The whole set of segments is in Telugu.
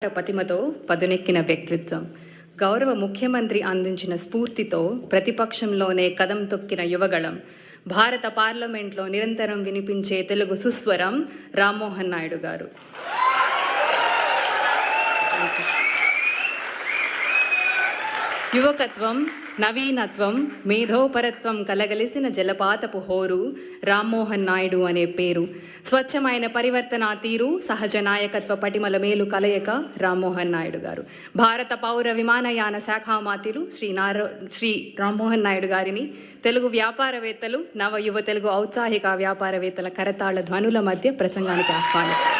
పతిమతో పదునెక్కిన వ్యక్తిత్వం, గౌరవ ముఖ్యమంత్రి అందించిన స్ఫూర్తితో ప్రతిపక్షంలోనే కదం తొక్కిన యువగళం, భారత పార్లమెంట్లో నిరంతరం వినిపించే తెలుగు సుస్వరం రామ్మోహన్ నాయుడు గారు. యువకత్వం, నవీనత్వం, మేధోపరత్వం కలగలిసిన జలపాతపు హోరు రామ్మోహన్ నాయుడు అనే పేరు. స్వచ్ఛమైన పరివర్తన తీరు, సహజ నాయకత్వ పటిమల మేలు కలయిక రామ్మోహన్ నాయుడు గారు. భారత పౌర విమానయాన శాఖ మంత్రులు శ్రీ రామ్మోహన్ నాయుడు గారిని తెలుగు వ్యాపారవేత్తలు, నవ యువ తెలుగు ఔత్సాహిక వ్యాపారవేత్తల కరతాళ ధ్వనుల మధ్య ప్రసంగానికి ఆహ్వానిస్తారు.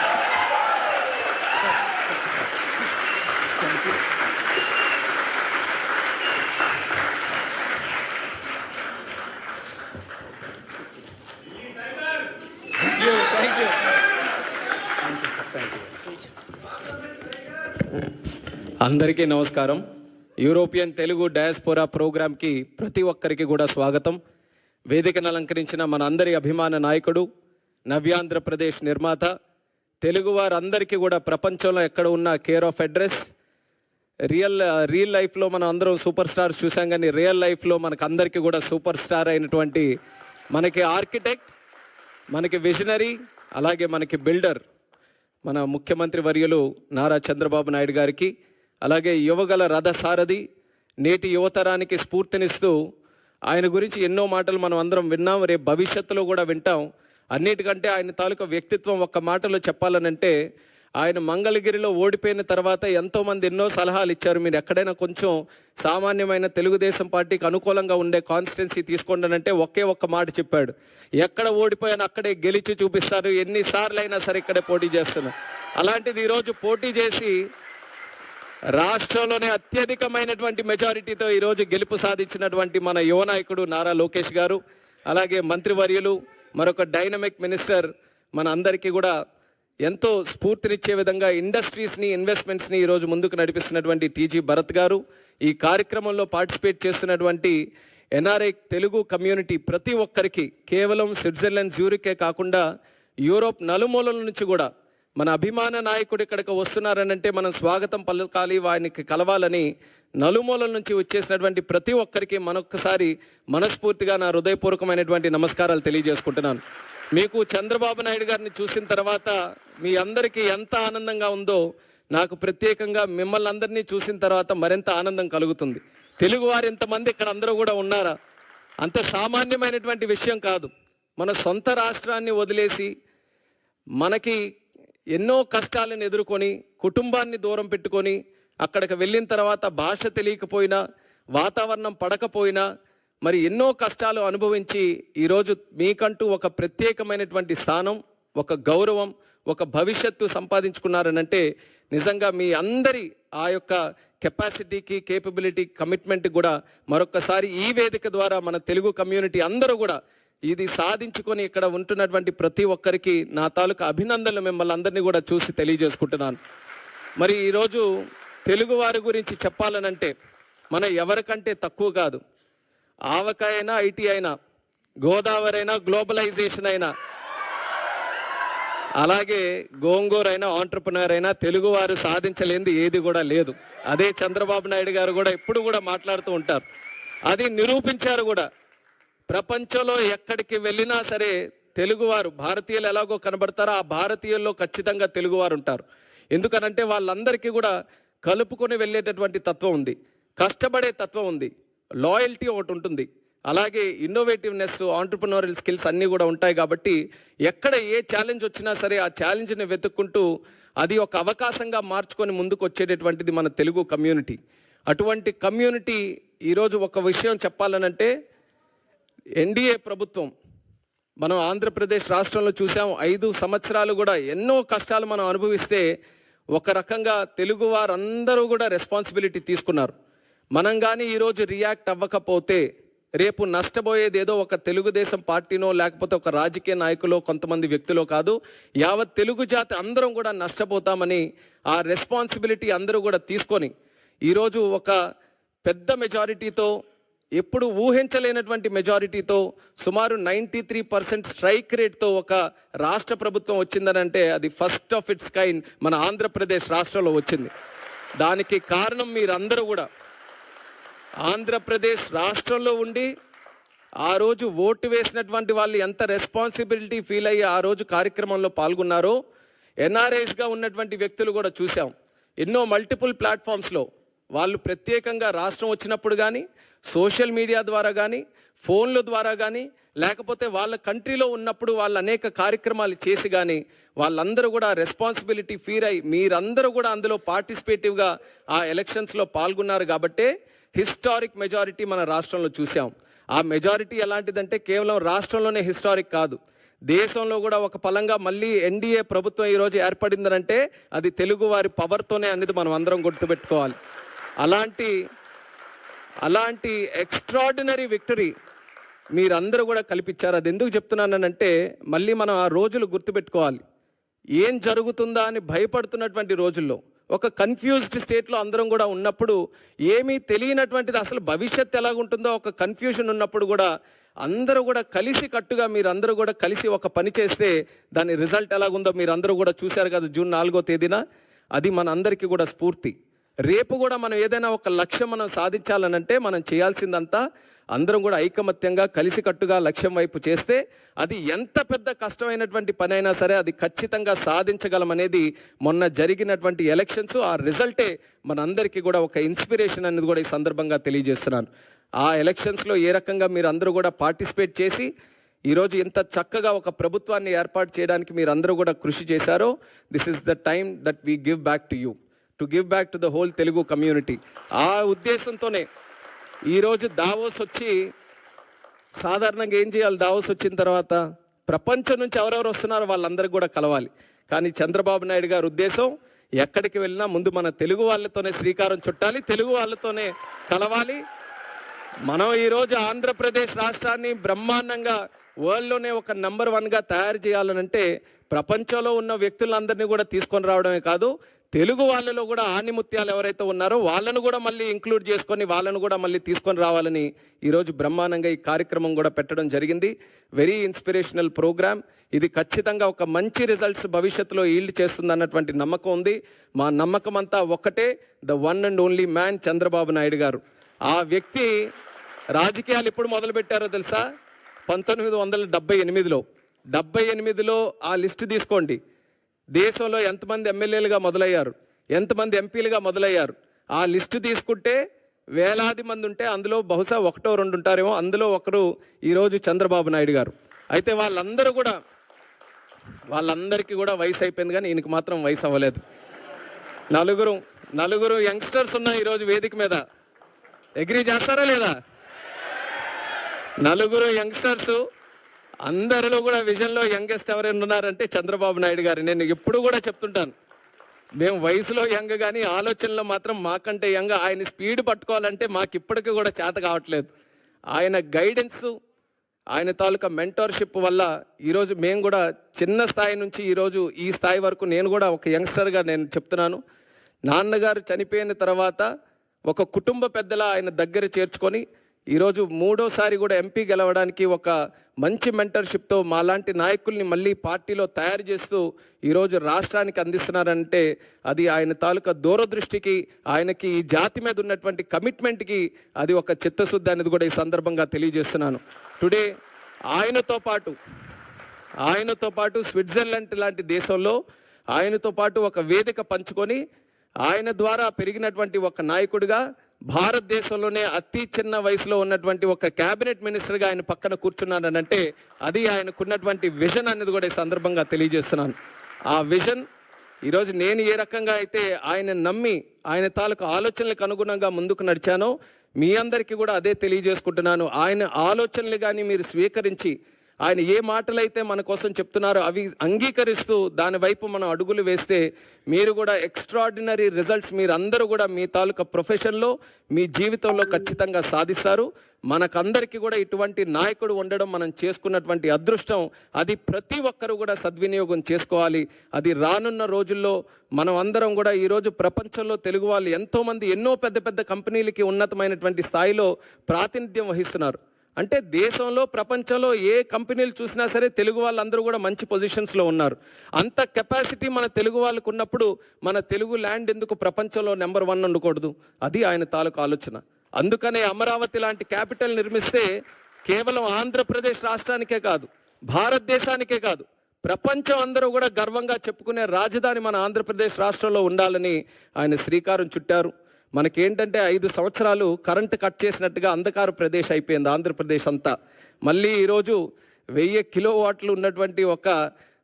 అందరికీ నమస్కారం. యూరోపియన్ తెలుగు డయాస్పోరా ప్రోగ్రాంకి ప్రతి ఒక్కరికి కూడా స్వాగతం. వేదికను అలంకరించిన మన అందరి అభిమాన నాయకుడు, నవ్యాంధ్రప్రదేశ్ నిర్మాత, తెలుగు వారందరికీ కూడా ప్రపంచంలో ఎక్కడ ఉన్న కేర్ ఆఫ్ అడ్రస్. రియల్ లైఫ్లో మనం అందరం సూపర్ స్టార్స్ చూసాం, కానీ రియల్ లైఫ్లో మనకు అందరికీ కూడా సూపర్ స్టార్ అయినటువంటి మనకి ఆర్కిటెక్ట్, మనకి విజనరీ, అలాగే మనకి బిల్డర్ మన ముఖ్యమంత్రి వర్యులు నారా చంద్రబాబు నాయుడు గారికి, అలాగే యువగల రథసారథి, నేటి యువతరానికి స్ఫూర్తినిస్తూ ఆయన గురించి ఎన్నో మాటలు మనం అందరం విన్నాం, రేపు భవిష్యత్తులో కూడా వింటాం. అన్నిటికంటే ఆయన తాలూకా వ్యక్తిత్వం ఒక్క మాటలో చెప్పాలనంటే, ఆయన మంగళగిరిలో ఓడిపోయిన తర్వాత ఎంతోమంది ఎన్నో సలహాలు ఇచ్చారు. మీరు ఎక్కడైనా కొంచెం సామాన్యమైన తెలుగుదేశం పార్టీకి అనుకూలంగా ఉండే కాన్స్టిట్యున్సీ తీసుకోండి, ఒకే ఒక్క మాట చెప్పాడు, ఎక్కడ ఓడిపోయాను అక్కడే గెలిచి చూపిస్తారు, ఎన్నిసార్లు అయినా సరే ఇక్కడే పోటీ చేస్తున్నాను. అలాంటిది ఈరోజు పోటీ చేసి రాష్ట్రంలోనే అత్యధికమైనటువంటి మెజారిటీతో ఈరోజు గెలుపు సాధించినటువంటి మన యువ నాయకుడు నారా లోకేష్ గారు, అలాగే మంత్రివర్యులు, మరొక డైనమిక్ మినిస్టర్, మన అందరికీ కూడా ఎంతో స్ఫూర్తినిచ్చే విధంగా ఇండస్ట్రీస్ని, ఇన్వెస్ట్మెంట్స్ని ఈరోజు ముందుకు నడిపిస్తున్నటువంటి టీజీ భరత్ గారు, ఈ కార్యక్రమంలో పార్టిసిపేట్ చేస్తున్నటువంటి ఎన్ఆర్ఐ తెలుగు కమ్యూనిటీ ప్రతి ఒక్కరికి, కేవలం స్విట్జర్లాండ్ జ్యూరికే కాకుండా యూరోప్ నలుమూలల నుంచి కూడా మన అభిమాన నాయకుడు ఇక్కడికి వస్తున్నారనంటే మనం స్వాగతం పలకాలి, ఆయనకి కలవాలని నలుమూలల నుంచి వచ్చేసినటువంటి ప్రతి ఒక్కరికి మరొక్కసారి మనస్ఫూర్తిగా నా హృదయపూర్వకమైనటువంటి నమస్కారాలు తెలియజేసుకుంటున్నాను. మీకు చంద్రబాబు నాయుడు గారిని చూసిన తర్వాత మీ అందరికీ ఎంత ఆనందంగా ఉందో, నాకు ప్రత్యేకంగా మిమ్మల్ని అందరినీ చూసిన తర్వాత మరింత ఆనందం కలుగుతుంది. తెలుగువారు ఇంతమంది ఇక్కడ అందరూ కూడా ఉన్నారా? అంత సామాన్యమైనటువంటి విషయం కాదు. మన సొంత రాష్ట్రాన్ని వదిలేసి, మనకి ఎన్నో కష్టాలను ఎదుర్కొని, కుటుంబాన్ని దూరం పెట్టుకొని అక్కడికి వెళ్ళిన తర్వాత భాష తెలియకపోయినా, వాతావరణం పడకపోయినా, మరి ఎన్నో కష్టాలు అనుభవించి ఈరోజు మీకంటూ ఒక ప్రత్యేకమైనటువంటి స్థానం, ఒక గౌరవం, ఒక భవిష్యత్తు సంపాదించుకున్నారనంటే నిజంగా మీ అందరి ఆ యొక్క కెపాసిటీకి, కేపబిలిటీ, కమిట్మెంట్ కూడా మరొకసారి ఈ వేదిక ద్వారా మన తెలుగు కమ్యూనిటీ అందరూ కూడా ఇది సాధించుకొని ఇక్కడ ఉంటున్నటువంటి ప్రతి ఒక్కరికి నా తాలూకా అభినందనలు మిమ్మల్ని అందరినీ కూడా చూసి తెలియజేసుకుంటున్నాను. మరి ఈరోజు తెలుగువారి గురించి చెప్పాలనంటే మన ఎవరికంటే తక్కువ కాదు. ఆవకాయ అయినా, ఐటీ అయినా, గోదావరి అయినా, గ్లోబలైజేషన్ అయినా, అలాగే గోంగూర అయినా, ఆంటర్ప్రినర్ అయినా తెలుగువారు సాధించలేనిది ఏది కూడా లేదు. అదే చంద్రబాబు నాయుడు గారు కూడా ఎప్పుడు కూడా మాట్లాడుతూ ఉంటారు. అది నిరూపించారు కూడా. ప్రపంచంలో ఎక్కడికి వెళ్ళినా సరే తెలుగువారు, భారతీయులు ఎలాగో కనబడతారో ఆ భారతీయుల్లో ఖచ్చితంగా తెలుగువారు ఉంటారు. ఎందుకనంటే వాళ్ళందరికీ కూడా కలుపుకొని వెళ్ళేటటువంటి తత్వం ఉంది, కష్టపడే తత్వం ఉంది, లాయల్టీ ఒకటి ఉంటుంది, అలాగే ఇన్నోవేటివ్నెస్, ఆంటర్ప్రినోరియల్ స్కిల్స్ అన్నీ కూడా ఉంటాయి. కాబట్టి ఎక్కడ ఏ ఛాలెంజ్ వచ్చినా సరే ఆ ఛాలెంజ్ని వెతుక్కుంటూ అది ఒక అవకాశంగా మార్చుకొని ముందుకు వచ్చేటటువంటిది మన తెలుగు కమ్యూనిటీ. అటువంటి కమ్యూనిటీ ఈరోజు ఒక విషయం చెప్పాలనంటే, ఎన్డీఏ ప్రభుత్వం మనం ఆంధ్రప్రదేశ్ రాష్ట్రంలో చూసాం. 5 సంవత్సరాలు కూడా ఎన్నో కష్టాలు మనం అనుభవిస్తే ఒక రకంగా తెలుగు వారందరూ కూడా రెస్పాన్సిబిలిటీ తీసుకున్నారు. మనం కానీ ఈరోజు రియాక్ట్ అవ్వకపోతే రేపు నష్టపోయేది ఏదో ఒక తెలుగుదేశం పార్టీనో లేకపోతే ఒక రాజకీయ నాయకులో, కొంతమంది వ్యక్తులో కాదు, యావత్ తెలుగు జాతి అందరం కూడా నష్టపోతామని ఆ రెస్పాన్సిబిలిటీ అందరూ కూడా తీసుకొని ఈరోజు ఒక పెద్ద మెజారిటీతో ఎప్పుడు ఊహించలేనటువంటి మెజారిటీతో సుమారు 93% స్ట్రైక్ రేట్తో ఒక రాష్ట్ర ప్రభుత్వం వచ్చిందనంటే అది ఫస్ట్ ఆఫ్ ఇట్స్ కైండ్ మన ఆంధ్రప్రదేశ్ రాష్ట్రంలో వచ్చింది. దానికి కారణం మీరందరూ కూడా ఆంధ్రప్రదేశ్ రాష్ట్రంలో ఉండి ఆ రోజు ఓటు వేసినటువంటి వాళ్ళు ఎంత రెస్పాన్సిబిలిటీ ఫీల్ అయ్యి ఆ రోజు కార్యక్రమంలో పాల్గొన్నారో ఎన్ఆర్ఐస్గా ఉన్నటువంటి వ్యక్తులు కూడా చూసాం. ఎన్నో మల్టిపుల్ ప్లాట్ఫామ్స్లో వాళ్ళు ప్రత్యేకంగా రాష్ట్రం వచ్చినప్పుడు కానీ సోషల్ మీడియా ద్వారా కానీ ఫోన్ల ద్వారా కానీ లేకపోతే వాళ్ళ కంట్రీలో ఉన్నప్పుడు వాళ్ళు అనేక కార్యక్రమాలు చేసి కానీ వాళ్ళందరూ కూడా రెస్పాన్సిబిలిటీ ఫీల్ అయ్యి మీరందరూ కూడా అందులో పార్టిసిపేటివ్గా ఆ ఎలక్షన్స్లో పాల్గొన్నారు కాబట్టే హిస్టారిక్ మెజారిటీ మన రాష్ట్రంలో చూసాం. ఆ మెజారిటీ ఎలాంటిదంటే కేవలం రాష్ట్రంలోనే హిస్టారిక్ కాదు, దేశంలో కూడా ఒక పలంగా మళ్ళీ ఎన్డీఏ ప్రభుత్వం ఈరోజు ఏర్పడిందనంటే అది తెలుగు వారి పవర్తోనే అనేది మనం అందరం గుర్తుపెట్టుకోవాలి. అలాంటి ఎక్స్ట్రాడినరీ విక్టరీ మీరందరూ కూడా కల్పించారు. అది ఎందుకు చెప్తున్నానంటే మళ్ళీ మనం ఆ రోజులు గుర్తుపెట్టుకోవాలి. ఏం జరుగుతుందా అని భయపడుతున్నటువంటి రోజుల్లో ఒక కన్ఫ్యూజ్డ్ స్టేట్లో అందరం కూడా ఉన్నప్పుడు ఏమీ తెలియనటువంటిది అసలు భవిష్యత్తు ఎలాగుంటుందో ఒక కన్ఫ్యూజన్ ఉన్నప్పుడు కూడా అందరూ కూడా కలిసి కట్టుగా మీరందరూ కూడా కలిసి ఒక పని చేస్తే దాని రిజల్ట్ ఎలాగుందో మీరందరూ కూడా చూశారు కదా జూన్ 4వ తేదీన. అది మన అందరికీ కూడా స్ఫూర్తి. రేపు కూడా మనం ఏదైనా ఒక లక్ష్యం మనం సాధించాలనంటే మనం చేయాల్సిందంతా అందరం కూడా ఐకమత్యంగా కలిసికట్టుగా లక్ష్యం వైపు చేస్తే అది ఎంత పెద్ద కష్టమైనటువంటి పని అయినా సరే అది ఖచ్చితంగా సాధించగలమనేది మొన్న జరిగినటువంటి ఎలక్షన్స్ ఆ రిజల్టే మనందరికీ కూడా ఒక ఇన్స్పిరేషన్ అనేది కూడా ఈ సందర్భంగా తెలియజేస్తున్నాను. ఆ ఎలక్షన్స్లో ఏ రకంగా మీరు అందరూ కూడా పార్టిసిపేట్ చేసి ఈరోజు ఇంత చక్కగా ఒక ప్రభుత్వాన్ని ఏర్పాటు చేయడానికి మీరు అందరూ కూడా కృషి చేశారో this is the time that we give back to you, to give back to the whole Telugu community. ఆ ఉద్దేశంతోనే ఈరోజు దావోస్ వచ్చి సాధారణంగా ఏం చేయాలి, దావోస్ వచ్చిన తర్వాత ప్రపంచం నుంచి ఎవరెవరు వస్తున్నారో వాళ్ళందరికీ కూడా కలవాలి. కానీ చంద్రబాబు నాయుడు గారి ఉద్దేశం ఎక్కడికి వెళ్ళినా ముందు మన తెలుగు వాళ్ళతోనే శ్రీకారం చుట్టాలి, తెలుగు వాళ్ళతోనే కలవాలి. మనం ఈరోజు ఆంధ్రప్రదేశ్ రాష్ట్రాన్ని బ్రహ్మాండంగా వరల్డ్లోనే ఒక నెంబర్ 1గా తయారు చేయాలనంటే ప్రపంచంలో ఉన్న వ్యక్తులందరినీ కూడా తీసుకొని రావడమే కాదు, తెలుగు వాళ్ళలో కూడా ఆణిముత్యాలు ఎవరైతే ఉన్నారో వాళ్ళను కూడా మళ్ళీ ఇంక్లూడ్ చేసుకొని వాళ్ళను కూడా మళ్ళీ తీసుకొని రావాలని ఈరోజు బ్రహ్మాండంగా ఈ కార్యక్రమం కూడా పెట్టడం జరిగింది. Very inspirational program. ఇది ఖచ్చితంగా ఒక మంచి రిజల్ట్స్ భవిష్యత్తులో ఈల్డ్ చేస్తుంది అన్నటువంటి నమ్మకం ఉంది. మా నమ్మకం అంతా ఒక్కటే, the one and only man Chandrababu Naidu గారు. ఆ వ్యక్తి రాజకీయాలు ఎప్పుడు మొదలుపెట్టారో తెలుసా? 1978లో ఆ లిస్టు తీసుకోండి. దేశంలో ఎంతమంది ఎమ్మెల్యేలుగా మొదలయ్యారు, ఎంతమంది ఎంపీలుగా మొదలయ్యారు, ఆ లిస్టు తీసుకుంటే వేలాది మంది ఉంటే అందులో బహుశా 1-2 ఉంటారేమో. అందులో ఒకరు ఈరోజు చంద్రబాబు నాయుడు గారు. అయితే వాళ్ళందరికీ కూడా వయసు అయిపోయింది, కానీ ఈయనకి మాత్రం వయసు అవ్వలేదు. నలుగురు యంగ్స్టర్స్ ఉన్నాయి ఈరోజు వేదిక మీద. అగ్రీ చేస్తారా లేదా? నలుగురు యంగ్స్టర్స్, అందరిలో కూడా విజన్లో యంగెస్ట్ ఎవరైనా ఉన్నారంటే చంద్రబాబు నాయుడు గారు. నేను ఎప్పుడు కూడా చెప్తుంటాను, మేము వయసులో యంగ్ కానీ ఆలోచనలో మాత్రం మాకంటే యంగ్. ఆయన స్పీడ్ పట్టుకోవాలంటే మాకు ఇప్పటికీ కూడా చేత కావట్లేదు. ఆయన గైడెన్స్, ఆయన తాలూకా మెంటర్షిప్ వల్ల ఈరోజు మేము కూడా చిన్న స్థాయి నుంచి ఈరోజు ఈ స్థాయి వరకు నేను కూడా ఒక యంగ్స్టర్గా నేను చెప్తున్నాను. నాన్నగారు చనిపోయిన తర్వాత ఒక కుటుంబ పెద్దల ఆయన దగ్గర చేర్చుకొని ఈరోజు 3వసారి కూడా ఎంపీ గెలవడానికి ఒక మంచి మెంటర్షిప్తో మాలాంటి నాయకుల్ని మళ్ళీ పార్టీలో తయారు చేస్తూ ఈరోజు రాష్ట్రానికి అందిస్తున్నారంటే అది ఆయన తాలూకా దూరదృష్టికి, ఆయనకి ఈ జాతి మీద ఉన్నటువంటి కమిట్మెంట్కి అది ఒక చిత్తశుద్ధి అనేది కూడా ఈ సందర్భంగా తెలియజేస్తున్నాను. టుడే ఆయనతో పాటు స్విట్జర్లాండ్ లాంటి దేశంలో ఆయనతో పాటు ఒక వేదిక పంచుకొని ఆయన ద్వారా పెరిగినటువంటి ఒక నాయకుడిగా భారతదేశంలోనే అతి చిన్న వయసులో ఉన్నటువంటి ఒక క్యాబినెట్ మినిస్టర్గా ఆయన పక్కన కూర్చున్నానంటే అది ఆయనకున్నటువంటి విజన్ అనేది కూడా ఈ సందర్భంగా తెలియజేస్తున్నాను. ఆ విజన్ ఈరోజు నేను ఏ రకంగా అయితే ఆయన నమ్మి ఆయన తాలూకు ఆలోచనలకు అనుగుణంగా ముందుకు నడిచానో మీ అందరికీ కూడా అదే తెలియజేసుకుంటున్నాను. ఆయన ఆలోచనలు కానీ మీరు స్వీకరించి ఆయన ఏ మాటలైతే మన కోసం చెప్తున్నారో అవి అంగీకరిస్తూ దాని వైపు మనం అడుగులు వేస్తే మీరు కూడా ఎక్స్ట్రాడినరీ రిజల్ట్స్ మీరు అందరూ కూడా మీ తాలూకా ప్రొఫెషన్లో మీ జీవితంలో ఖచ్చితంగా సాధిస్తారు. మనకందరికీ కూడా ఇటువంటి నాయకుడు ఉండడం మనం చేసుకున్నటువంటి అదృష్టం. అది ప్రతి ఒక్కరూ కూడా సద్వినియోగం చేసుకోవాలి. అది రానున్న రోజుల్లో మనం అందరం కూడా ఈరోజు ప్రపంచంలో తెలుగు వాళ్ళు ఎంతోమంది ఎన్నో పెద్ద పెద్ద కంపెనీలకి ఉన్నతమైనటువంటి స్థాయిలో ప్రాతినిధ్యం వహిస్తున్నారు. అంటే దేశంలో ప్రపంచంలో ఏ కంపెనీలు చూసినా సరే తెలుగు వాళ్ళందరూ కూడా మంచి పొజిషన్స్లో ఉన్నారు. అంత కెపాసిటీ మన తెలుగు వాళ్ళకు ఉన్నప్పుడు మన తెలుగు ల్యాండ్ ఎందుకు ప్రపంచంలో నెంబర్ 1 ఉండకూడదు? అది ఆయన తాలూకు ఆలోచన. అందుకనే అమరావతి లాంటి క్యాపిటల్ నిర్మిస్తే కేవలం ఆంధ్రప్రదేశ్ రాష్ట్రానికే కాదు, భారతదేశానికే కాదు, ప్రపంచం అందరూ కూడా గర్వంగా చెప్పుకునే రాజధాని మన ఆంధ్రప్రదేశ్ రాష్ట్రంలో ఉండాలని ఆయన శ్రీకారం చుట్టారు. మనకేంటంటే 5 సంవత్సరాలు కరెంటు కట్ చేసినట్టుగా అంధకార ప్రదేశ్ అయిపోయింది ఆంధ్రప్రదేశ్ అంతా. మళ్ళీ ఈరోజు 1000 కిలోవాట్లు ఉన్నటువంటి ఒక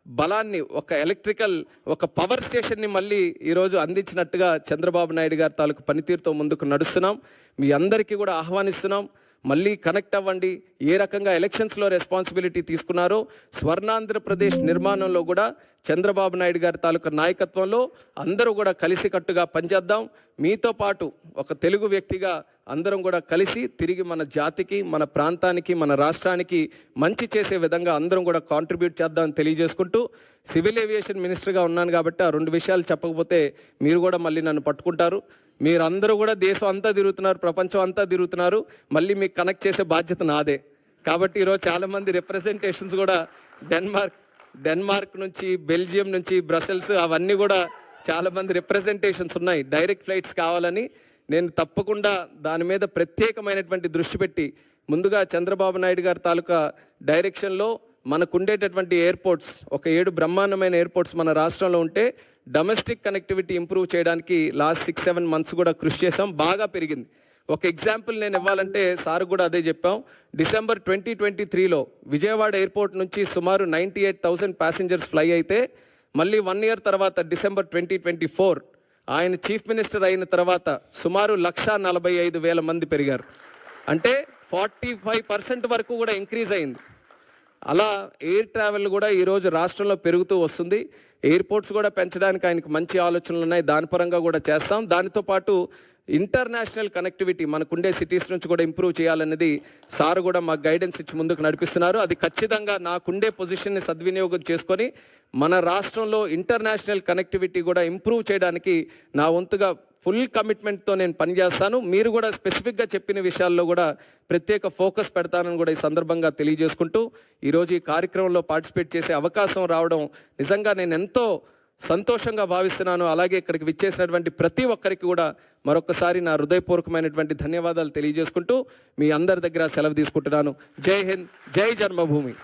బలాన్ని, ఒక ఎలక్ట్రికల్, ఒక పవర్ స్టేషన్ని మళ్ళీ ఈరోజు అందించినట్టుగా చంద్రబాబు నాయుడు గారి తాలూకు పనితీరుతో ముందుకు నడుస్తున్నాం. మీ అందరికీ కూడా ఆహ్వానిస్తున్నాం. మళ్ళీ కనెక్ట్ అవ్వండి. ఏ రకంగా ఎలక్షన్స్లో రెస్పాన్సిబిలిటీ తీసుకున్నారో స్వర్ణాంధ్రప్రదేశ్ నిర్మాణంలో కూడా చంద్రబాబు నాయుడు గారి తాలూకా నాయకత్వంలో అందరూ కూడా కలిసికట్టుగా పనిచేద్దాం. మీతో పాటు ఒక తెలుగు వ్యక్తిగా అందరం కూడా కలిసి తిరిగి మన జాతికి, మన ప్రాంతానికి, మన రాష్ట్రానికి మంచి చేసే విధంగా అందరం కూడా కాంట్రిబ్యూట్ చేద్దామని తెలియజేసుకుంటూ, సివిల్ ఏవియేషన్ మినిస్టర్గా ఉన్నాను కాబట్టి ఆ 2 విషయాలు చెప్పకపోతే మీరు కూడా మళ్ళీ నన్ను పట్టుకుంటారు. మీరందరూ కూడా దేశం అంతా తిరుగుతున్నారు, ప్రపంచం అంతా తిరుగుతున్నారు, మళ్ళీ మీకు కనెక్ట్ చేసే బాధ్యత నాదే. కాబట్టి ఈరోజు చాలామంది రిప్రజెంటేషన్స్ కూడా డెన్మార్క్ నుంచి, బెల్జియం నుంచి, బ్రసెల్స్ అవన్నీ కూడా చాలామంది రిప్రజెంటేషన్స్ ఉన్నాయి. డైరెక్ట్ ఫ్లైట్స్ కావాలని నేను తప్పకుండా దాని మీద ప్రత్యేకమైనటువంటి దృష్టి పెట్టి ముందుగా చంద్రబాబు నాయుడు గారి తాలూకా డైరెక్షన్లో మనకుండేటటువంటి ఎయిర్పోర్ట్స్, ఒక 7 బ్రహ్మాండమైన ఎయిర్పోర్ట్స్ మన రాష్ట్రంలో ఉంటే డొమెస్టిక్ కనెక్టివిటీ ఇంప్రూవ్ చేయడానికి లాస్ట్ 6-7 మంత్స్ కూడా కృషి చేసాం. బాగా పెరిగింది. ఒక ఎగ్జాంపుల్ నేను ఇవ్వాలంటే సార్ కూడా అదే చెప్పాం. డిసెంబర్ 2023లో విజయవాడ ఎయిర్పోర్ట్ నుంచి సుమారు 98,000 ప్యాసింజర్స్ ఫ్లై అయితే మళ్ళీ 1 ఇయర్ తర్వాత డిసెంబర్ 2024 ఆయన చీఫ్ మినిస్టర్ అయిన తర్వాత సుమారు 1,45,000 మంది పెరిగారు. అంటే 45% వరకు కూడా ఇంక్రీజ్ అయింది. అలా ఎయిర్ ట్రావెల్ కూడా ఈరోజు రాష్ట్రంలో పెరుగుతూ వస్తుంది. ఎయిర్పోర్ట్స్ కూడా పెంచడానికి ఆయనకు మంచి ఆలోచనలు ఉన్నాయి. దాని పరంగా కూడా చేస్తాం. దానితో పాటు ఇంటర్నేషనల్ కనెక్టివిటీ మనకుండే సిటీస్ నుంచి కూడా ఇంప్రూవ్ చేయాలనేది సార్ కూడా మాకు గైడెన్స్ ఇచ్చి ముందుకు నడిపిస్తున్నారు. అది ఖచ్చితంగా నాకుండే పొజిషన్ని సద్వినియోగం చేసుకొని మన రాష్ట్రంలో ఇంటర్నేషనల్ కనెక్టివిటీ కూడా ఇంప్రూవ్ చేయడానికి నా వంతుగా ఫుల్ కమిట్మెంట్తో నేను పనిచేస్తాను. మీరు కూడా స్పెసిఫిక్గా చెప్పిన విషయాల్లో కూడా ప్రత్యేక ఫోకస్ పెడతానని కూడా ఈ సందర్భంగా తెలియజేసుకుంటూ ఈరోజు ఈ కార్యక్రమంలో పార్టిసిపేట్ చేసే అవకాశం రావడం నిజంగా నేను ఎంతో సంతోషంగా భావిస్తున్నాను. అలాగే ఇక్కడికి విచ్చేసినటువంటి ప్రతి ఒక్కరికి కూడా మరొకసారి నా హృదయపూర్వకమైనటువంటి ధన్యవాదాలు తెలియజేసుకుంటూ మీ అందరి దగ్గర సెలవు తీసుకుంటున్నాను. జై హింద్, జై జన్మభూమి.